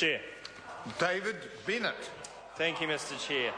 Chair. David Bennett. Thank you, Mr. Chair.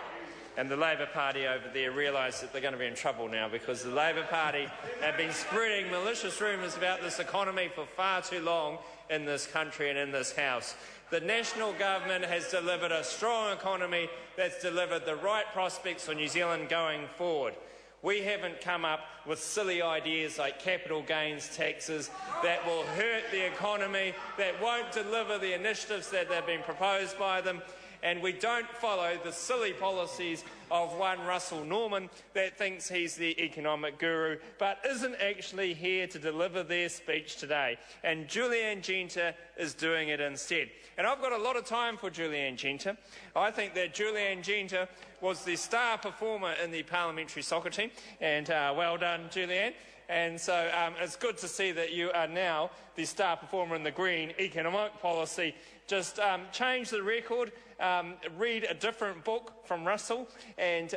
And the Labor Party over there realise that they're going to be in trouble now, because the Labor Party have been spreading malicious rumours about this economy for far too long in this country and in this House. The National Government has delivered a strong economy that's delivered the right prospects for New Zealand going forward. We haven't come up with silly ideas like capital gains taxes that will hurt the economy, that won't deliver the initiatives that have been proposed by them. And we don't follow the silly policies of one Russell Norman that thinks he's the economic guru, but isn't actually here to deliver their speech today. And Julianne Genter is doing it instead. And I've got a lot of time for Julianne Genter. I think that Julianne Genter was the star performer in the parliamentary soccer team, and well done, Julianne. And so it's good to see that you are now the star performer in the green economic policy. Just change the record, read a different book from Russell, and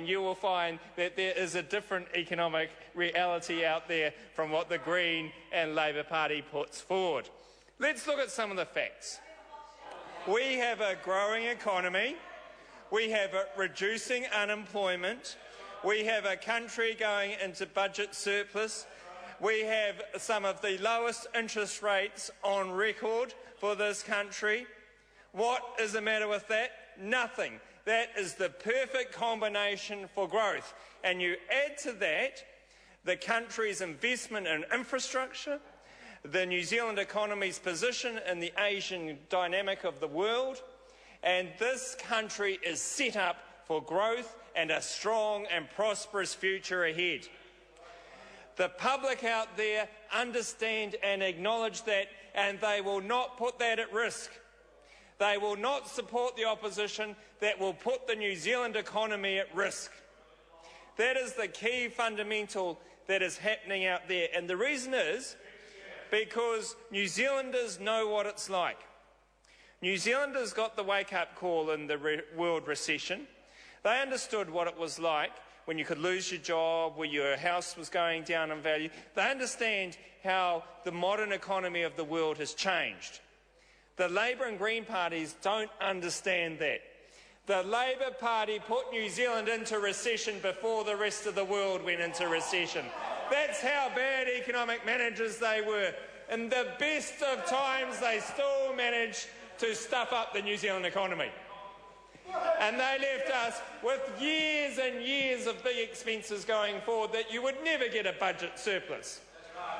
you will find that there is a different economic reality out there from what the Green and Labor Party puts forward. Let's look at some of the facts. We have a growing economy. We have a reducing unemployment. We have a country going into budget surplus. We have some of the lowest interest rates on record for this country. What is the matter with that? Nothing. That is the perfect combination for growth. And you add to that the country's investment in infrastructure, the New Zealand economy's position in the Asian dynamic of the world, and this country is set up for growth and a strong and prosperous future ahead. The public out there understand and acknowledge that, and they will not put that at risk. They will not support the opposition that will put the New Zealand economy at risk. That is the key fundamental that is happening out there. And the reason is because New Zealanders know what it's like. New Zealanders got the wake-up call in the world recession. They understood what it was like when you could lose your job, where your house was going down in value. They understand how the modern economy of the world has changed. The Labor and Green parties don't understand that. The Labor Party put New Zealand into recession before the rest of the world went into recession. That's how bad economic managers they were. In the best of times, they still managed to stuff up the New Zealand economy. And they left us with years and years of big expenses going forward that you would never get a budget surplus.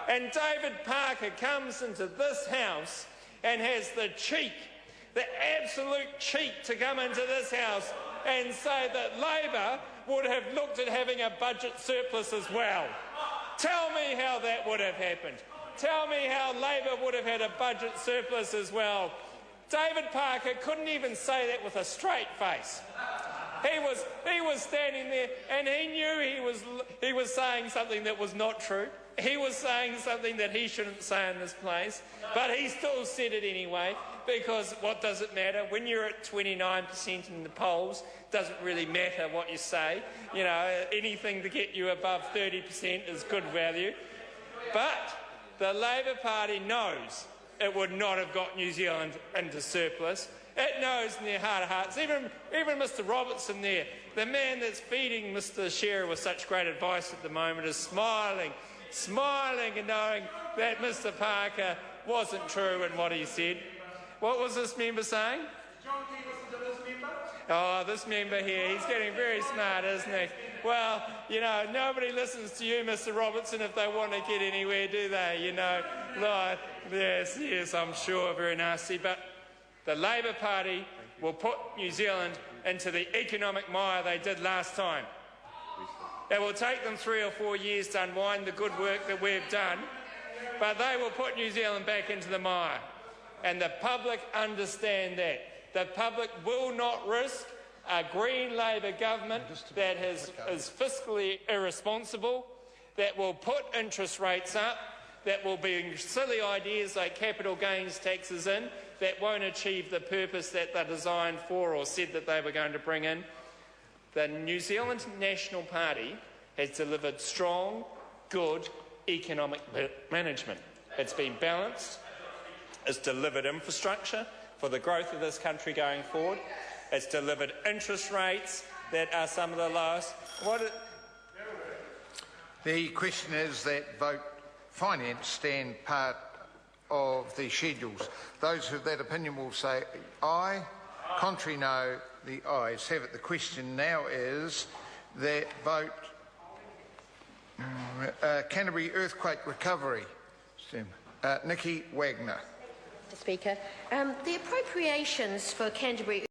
And David Parker comes into this House and has the cheek, the absolute cheek, to come into this House and say that Labor would have looked at having a budget surplus as well. Tell me how that would have happened. Tell me how Labor would have had a budget surplus as well. David Parker couldn't even say that with a straight face. He was standing there and he knew he was saying something that was not true. He was saying something that he shouldn't say in this place, but he still said it anyway, because what does it matter? When you're at 29% in the polls, it doesn't really matter what you say. You know, anything to get you above 30% is good value. But the Labor Party knows it would not have got New Zealand into surplus. It knows in their heart of hearts. Even Mr Robertson there, the man that's feeding Mr Shearer with such great advice at the moment, is smiling and knowing that Mr Parker wasn't true in what he said. What was this member saying? John, can you listen to this member? Oh, this member here, he's getting very smart, isn't he? Well, you know, nobody listens to you, Mr Robertson, if they want to get anywhere, do they? You know, like, yes, I'm sure, very nasty. But the Labor Party will put New Zealand into the economic mire they did last time. It will take them 3 or 4 years to unwind the good work that we've done, but they will put New Zealand back into the mire. And the public understand that. The public will not risk a Green Labor government that is fiscally irresponsible, that will put interest rates up, that will bring silly ideas like capital gains taxes in, that won't achieve the purpose that they're designed for or said that they were going to bring in. The New Zealand National Party has delivered strong, good economic management. It's been balanced, it's delivered infrastructure for the growth of this country going forward. It's delivered interest rates that are some of the lowest. The question is that vote finance stand part of the schedules. Those who have that opinion will say aye. Contrary no. The ayes have it. The question now is that vote Canterbury earthquake recovery. Nikki Wagner. Mr. Speaker, the appropriations for Canterbury